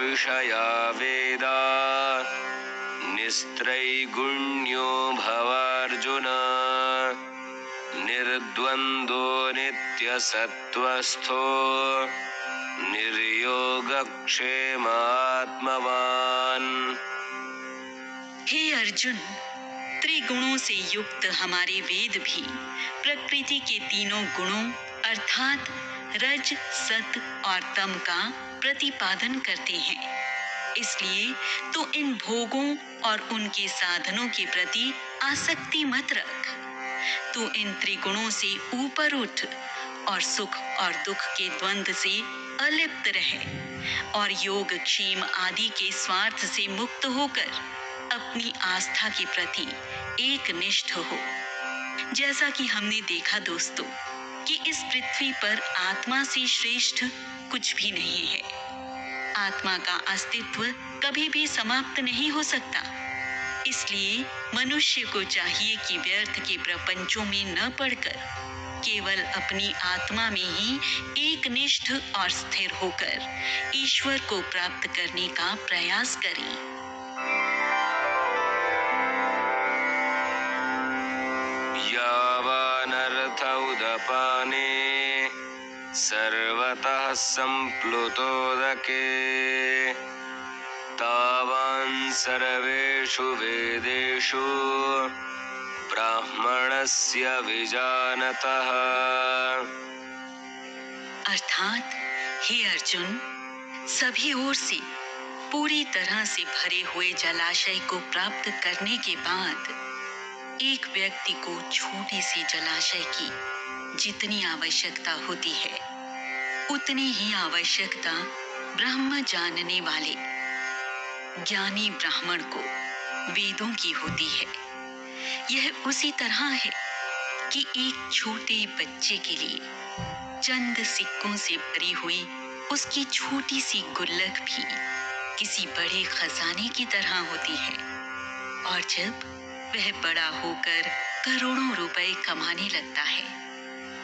विषया वेदा निस्त्रैगुण्यो भवार्जुन निर्द्वन्द्वो नित्यसत्त्वस्थो निर्योगक्षेमात्मवान्। हे अर्जुन, त्रिगुणों से युक्त हमारे वेद भी प्रकृति के तीनों गुणों अर्थात रज, सत और तम का प्रतिपादन करते हैं। इसलिए तो इन भोगों और उनके साधनों के प्रति आसक्ति मत रख। तू इन त्रिगुणों से ऊपर उठ और सुख और दुख के द्वंद्व से अलिप्त रहे और योग क्षेम आदि के स्वार्थ से मुक्त होकर अपनी आस्था के प्रति एकनिष्ठ हो। जैसा कि हमने देखा दोस्तों कि इस पृथ्वी पर आत्मा से श्रेष्ठ कुछ भी नहीं है। आत्मा का अस्तित्व कभी भी समाप्त नहीं हो सकता। इसलिए मनुष्य को चाहिए कि व्यर्थ के प्रपंचों में न पड़कर केवल अपनी आत्मा में ही एकनिष्ठ और स्थिर होकर ईश्वर को प्राप्त करने का प्रयास करें। यावानर्थ उदपाने सर्वतः सम्प्लुतोदके तावान् सर्वेषु वेदेषु ब्राह्मणस्य विजानतः। अर्थात हे अर्जुन, सभी ओर से पूरी तरह से भरे हुए जलाशय को प्राप्त करने के बाद एक व्यक्ति को छोटी सी जलाशय की जितनी आवश्यकता होती है उतनी ही आवश्यकता ब्रह्म जानने वाले ज्ञानी ब्राह्मण को वेदों की होती है। यह उसी तरह है कि एक छोटे बच्चे के लिए चंद सिक्कों से भरी हुई उसकी छोटी सी गुल्लक भी किसी बड़े खजाने की तरह होती है और जब वह बड़ा होकर करोड़ों रुपए कमाने लगता है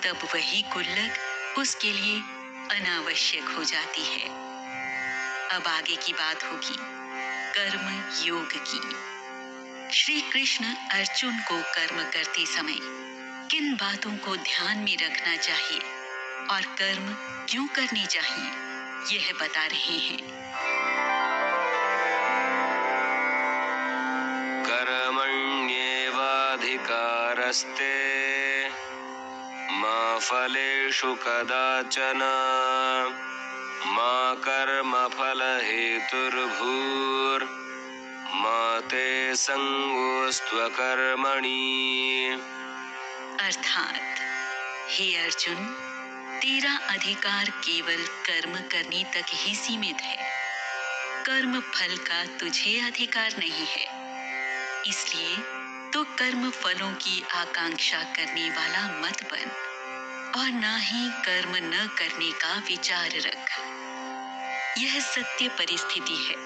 तब वही गुल्लक उसके लिए अनावश्यक हो जाती है। अब आगे की बात होगी कर्म योग की। श्री कृष्ण अर्जुन को कर्म करते समय किन बातों को ध्यान में रखना चाहिए और कर्म क्यों करने चाहिए यह बता रहे हैं। कर्मण्येवाधिकारस्ते मा फलेषु कदाचन मा कर्मफलहेतुर्भूर्मा ते संगोऽस्त्वकर्मणि। अर्थात हे अर्जुन, तेरा अधिकार केवल कर्म करने तक ही सीमित है। कर्म फल का तुझे अधिकार नहीं है। इसलिए तो कर्म फलों की आकांक्षा करने वाला मत बन और ना ही कर्म न करने का विचार रख। यह सत्य परिस्थिति है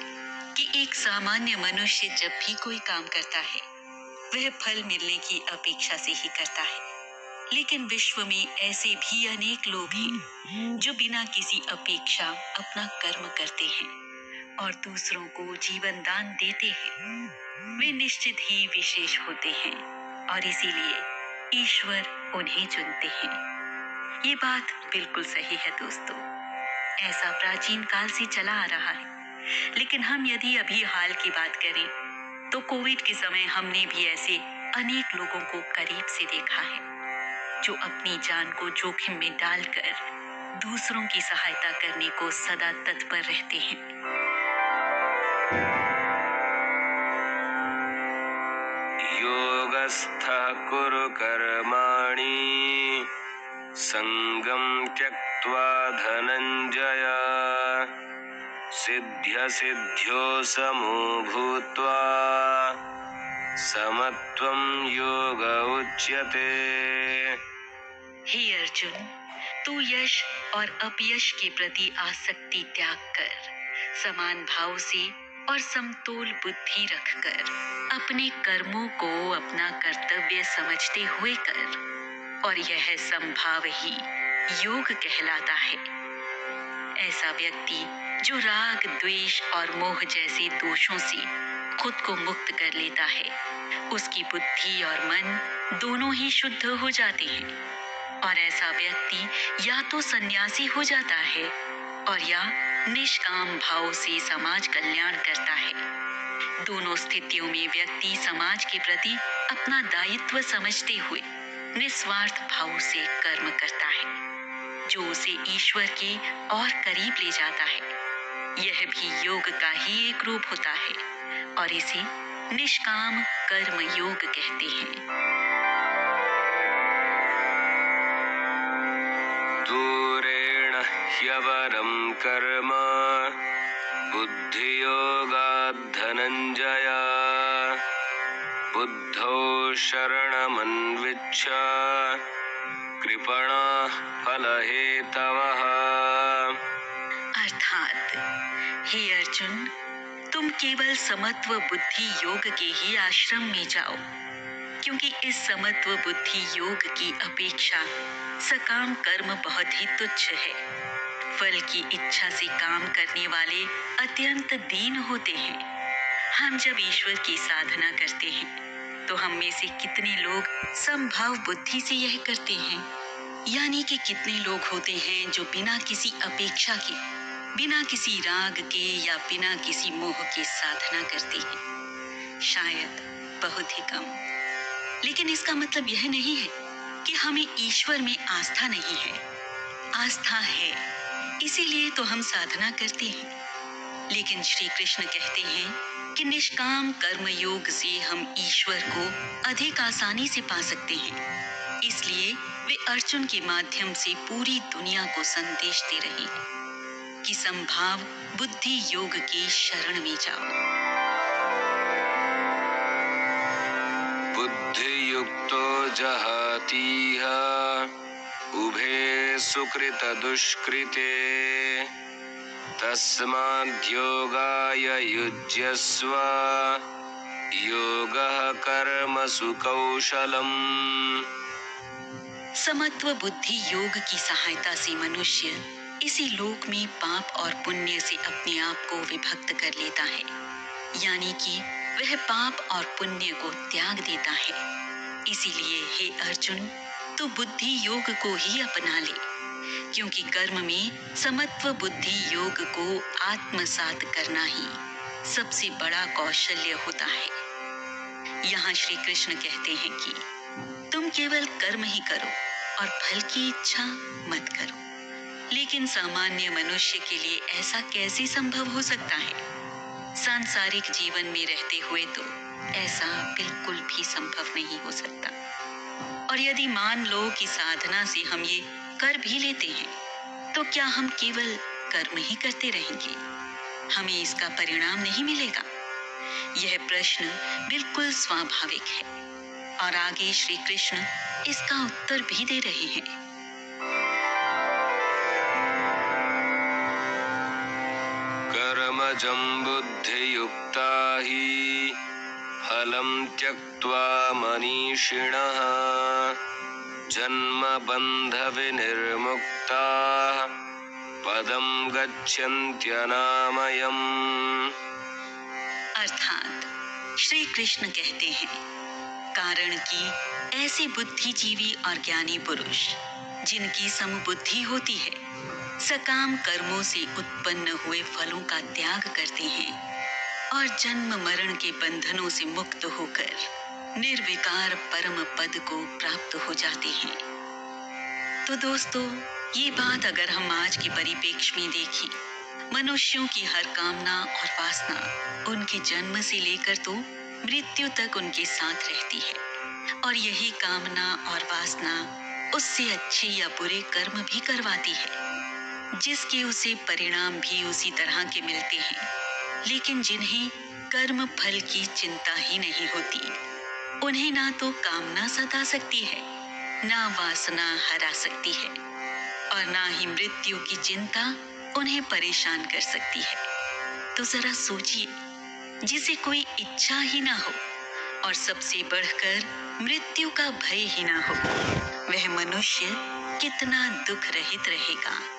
कि एक सामान्य मनुष्य जब भी कोई काम करता है वह फल मिलने की अपेक्षा से ही करता है। लेकिन विश्व में ऐसे भी अनेक लोग हैं जो बिना किसी अपेक्षा अपना कर्म करते हैं और दूसरों को जीवन दान देते हैं। वे निश्चित ही विशेष होते हैं और इसीलिए ईश्वर उन्हें चुनते हैं। ये बात बिल्कुल सही है दोस्तों। ऐसा प्राचीन काल से चला आ रहा है। लेकिन हम यदि अभी हाल की बात करें तो कोविड के समय हमने भी ऐसे अनेक लोगों को करीब से देखा है जो अपनी जान को जोखिम में डालकर दूसरों की सहायता करने को सदा तत्पर रहते हैं। योगस्थः कुरु कर्माणि संगं त्यक्त्वा धनञ्जय सिद्ध्यसिद्ध्यो समो भूत्वा समत्वं योग उच्यते। हे अर्जुन, तू यश और अपयश के प्रति आसक्ति त्याग कर समान भाव से और समतोल बुद्धि रखकर अपने कर्मों को अपना कर्तव्य समझते हुए कर और यह समभाव ही योग कहलाता है। ऐसा व्यक्ति जो राग, द्वेष और मोह जैसे दोषों से खुद को मुक्त कर लेता है, उसकी बुद्धि और मन दोनों ही शुद्ध हो जाते हैं और ऐसा व्यक्ति या तो सन्यासी हो जाता है और या निष्काम भाव से समाज कल्याण करता है। दोनों स्थितियों में व्यक्ति समाज के प्रति अपना दायित्व समझते हुए निस्वार्थ भाव से कर्म करता है, जो उसे ईश्वर के और करीब ले जाता है। यह भी योग का ही एक रूप होता है और इसे निष्काम कर्म योग कहते हैं। दूरेण ह्यवरं कर्म बुद्धियोगात् धनञ्जय बुद्धौ शरणमन्विच्छ कृपणाः फलहेतवः। अर्थात, हे अर्जुन, तुम केवल समत्व बुद्धि योग के ही आश्रम में जाओ, क्योंकि इस समत्व बुद्धि योग की अपेक्षा सकाम कर्म बहुत ही तुच्छ है। फल की इच्छा से काम करने वाले अत्यंत दीन होते हैं। हम जब ईश्वर की साधना करते हैं तो हम में से कितने लोग समभाव बुद्धि से यह करते हैं, यानी कि कितने लोग होते हैं जो बिना किसी अपेक्षा के, बिना किसी राग के या बिना किसी मोह के साधना करते हैं। शायद बहुत ही कम। लेकिन इसका मतलब यह नहीं है कि हमें ईश्वर में आस्था नहीं है। आस्था है, इसीलिए तो हम साधना करते हैं। लेकिन श्री कृष्ण कहते हैं कि निष्काम कर्म योग से हम ईश्वर को अधिक आसानी से पा सकते हैं। इसलिए वे अर्जुन के माध्यम से पूरी दुनिया को संदेश दे रहे हैं कि संभाव बुद्धि योग की शरण में जाओ। बुद्धियुक्तो जहातीह उभे सुकृत दुष्कृते तस्माद्योगाय युज्यस्व योगः कर्मसु कौशलम्। समत्व बुद्धि योग की सहायता से मनुष्य इसी लोक में पाप और पुण्य से अपने आप को विभक्त कर लेता है, यानी कि वह पाप और पुण्य को त्याग देता है। इसीलिए हे अर्जुन, तू बुद्धि योग को ही अपना ले, क्योंकि कर्म में समत्व बुद्धि योग को आत्मसात करना ही सबसे बड़ा कौशल्य होता है। यहाँ श्री कृष्ण कहते हैं कि तुम केवल कर्म ही करो और फल की इच्छा मत करो। लेकिन सामान्य मनुष्य के लिए ऐसा कैसे संभव हो सकता है? सांसारिक जीवन में रहते हुए तो ऐसा बिल्कुल भी संभव नहीं हो सकता। और यदि मान लो कि साधना से हम ये कर भी लेते हैं, तो क्या हम केवल कर्म ही करते रहेंगे? हमें इसका परिणाम नहीं मिलेगा? यह प्रश्न बिल्कुल स्वाभाविक है और आगे श्री कृष्ण इसका उत्तर भी दे रहे हैं। कर्मजं बुद्धियुक्ता हि फलं त्यक्त्वा मनीषिणः जन्मबन्धविनिर्मुक्ताः पदं गच्छन्त्यनामयम्। अर्थात श्री कृष्ण कहते हैं, कारण कि ऐसे बुद्धिजीवी और ज्ञानी पुरुष जिनकी समबुद्धि होती है, सकाम कर्मों से उत्पन्न हुए फलों का त्याग करते हैं और जन्म मरण के बंधनों से मुक्त होकर निर्विकार परम पद को प्राप्त हो जाते हैं। तो दोस्तों, ये बात अगर हम आज के परिप्रेक्ष्य में देखें, मनुष्यों की हर कामना और वासना उनके जन्म से लेकर तो मृत्यु तक उनके साथ रहती है और यही कामना और वासना उससे अच्छे या बुरे कर्म भी करवाती है, जिसके उसे परिणाम भी उसी तरह के मिलते हैं। लेकिन जिन्हें कर्म फल की चिंता ही नहीं होती, उन्हें ना तो कामना सता सकती है, ना वासना हरा सकती है और ना ही मृत्यु की चिंता उन्हें परेशान कर सकती है। तो जरा सोचिए, जिसे कोई इच्छा ही ना हो और सबसे बढ़कर मृत्यु का भय ही ना हो, वह मनुष्य कितना दुख रहित रहेगा।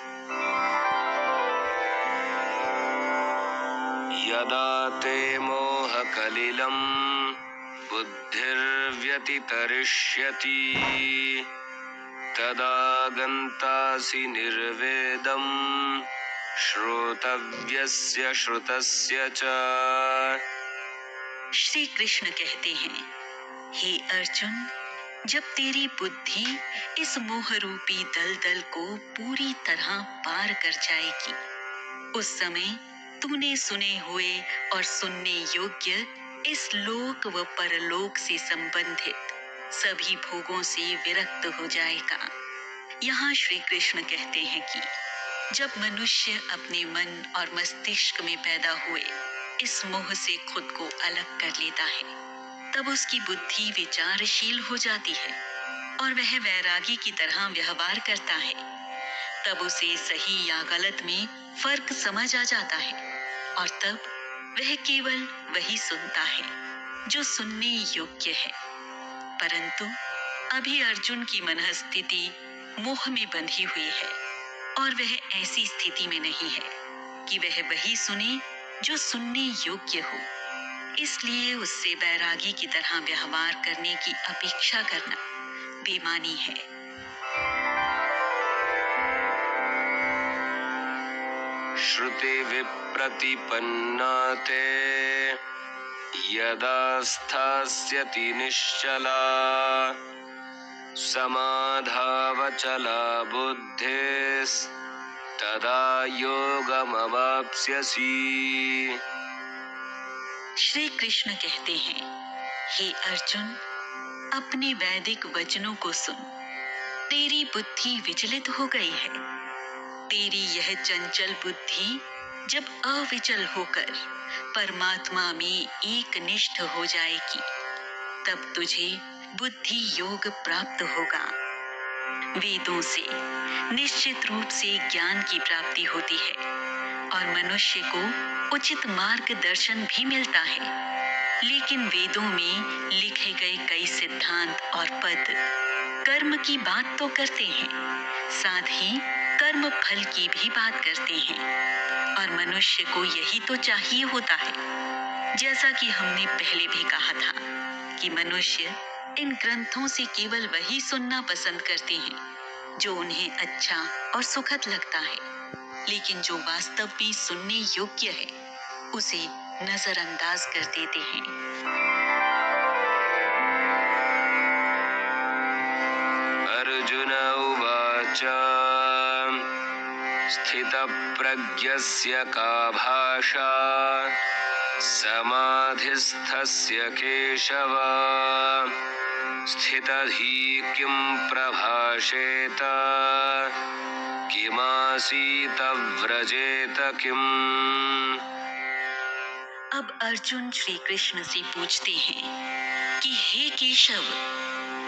यदा ते मोहकलिलं बुद्धिर्व्यतितरिष्यति तदा गन्तासि निर्वेदं श्रोतव्यस्य श्रुतस्य च। श्री कृष्ण कहते हैं, हे अर्जुन, जब तेरी बुद्धि इस मोह रूपी दलदल को पूरी तरह पार कर जाएगी, उस समय तूने सुने हुए और सुनने योग्य इस लोक व परलोक से संबंधित सभी भोगों से विरक्त हो जाएगा। यहाँ श्री कृष्ण कहते हैं कि जब मनुष्य अपने मन और मस्तिष्क में पैदा हुए इस मोह से खुद को अलग कर लेता है, तब उसकी बुद्धि विचारशील हो जाती है और वह वैरागी की तरह व्यवहार करता है। तब उसे सही या गलत में फर्क समझ आ जाता है और तब वह केवल वही सुनता है जो सुनने योग्य है। परंतु अभी अर्जुन की मनःस्थिति मोह में बंधी हुई है और वह ऐसी स्थिति में नहीं है कि वह वही सुने जो सुनने योग्य हो। इसलिए उससे वैरागी की तरह व्यवहार करने की अपेक्षा करना बेईमानी है। श्रुति विप्रतिपन्ना ते यदा स्थास्यति निश्चला समाधावचला बुद्धिस्तदा योगमवाप्स्यसि। श्री कृष्ण कहते हैं, हे अर्जुन, अपने वैदिक वचनों को सुन। तेरी बुद्धि विचलित हो गई है। तेरी यह चंचल बुद्धि जब अविचल होकर परमात्मा में एकनिष्ठ हो जाएगी, तब तुझे बुद्धि योग प्राप्त होगा। वेदों से निश्चित रूप से ज्ञान की प्राप्ति होती है और मनुष्य को उचित मार्गदर्शन भी मिलता है, लेकिन वेदों में लिखे गए कई सिद्धांत और पद कर्म की बात तो करते हैं, साथ ही कर्म फल की भी बात करते हैं और मनुष्य को यही तो चाहिए होता है। जैसा कि हमने पहले भी कहा था कि मनुष्य इन ग्रंथों से केवल वही सुनना पसंद करते हैं जो उन्हें अच्छा और सुखद लगता है, लेकिन जो वास्तव में सुनने योग्य है उसे नजरअंदाज कर देते हैं। अर्जुन उवाच स्थितप्रज्ञस्य का भाषा समाधिस्थस्य केशव स्थितधि किं प्रभाषेत किमासीत व्रजेत किम्। अब अर्जुन श्री कृष्ण से पूछते हैं कि हे केशव,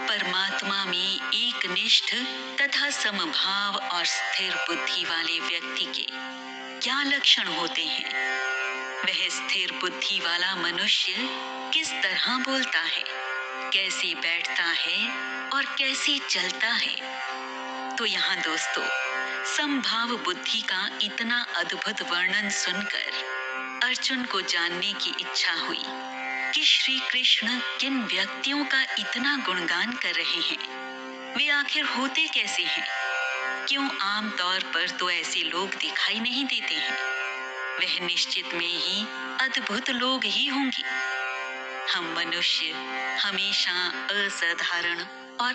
परमात्मा में एकनिष्ठ तथा समभाव और स्थिर बुद्धि वाले व्यक्ति के क्या लक्षण होते हैं? वह स्थिर बुद्धि वाला मनुष्य किस तरह बोलता है, कैसे बैठता है और कैसे चलता है? तो यहाँ दोस्तों, समभाव बुद्धि का इतना अद्भुत वर्णन सुनकर अर्जुन को जानने की इच्छा हुई कि श्री कृष्ण किन व्यक्तियों का इतना गुणगान कर रहे हैं। वे आखिर होते कैसे हैं? क्यों आम तौर पर तो ऐसे लोग दिखाई नहीं देते हैं? वह निश्चित में ही अद्भुत लोग ही होंगे। हम मनुष्य हमेशा असाधारण और